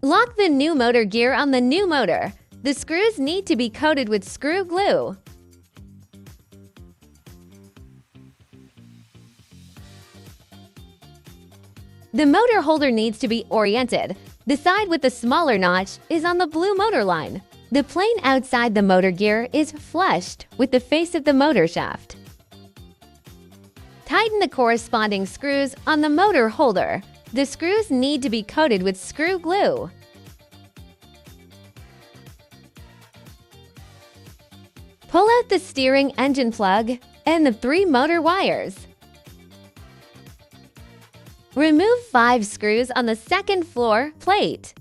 Lock the new motor gear on the new motor. The screws need to be coated with screw glue. The motor holder needs to be oriented. The side with the smaller notch is on the blue motor line. The plane outside the motor gear is flushed with the face of the motor shaft. Tighten the corresponding screws on the motor holder. The screws need to be coated with screw glue. Pull out the steering engine plug and the 3 motor wires. Remove 5 screws on the second floor plate.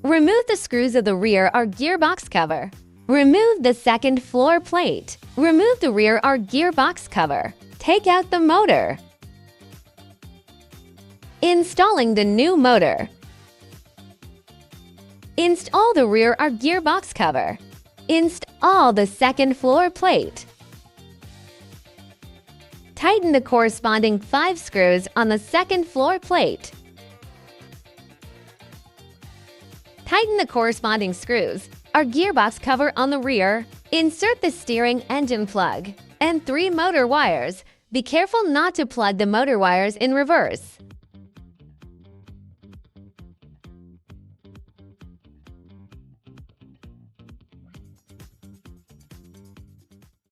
Remove the screws of the rear or gearbox cover. Remove the second floor plate. Remove the rear or gearbox cover. Take out the motor. Installing the new motor. Install the rear or gearbox cover. Install the second floor plate. Tighten the corresponding 5 screws on the second floor plate. Tighten the corresponding screws or gearbox cover on the rear. Insert the steering engine plug and 3 motor wires. Be careful not to plug the motor wires in reverse.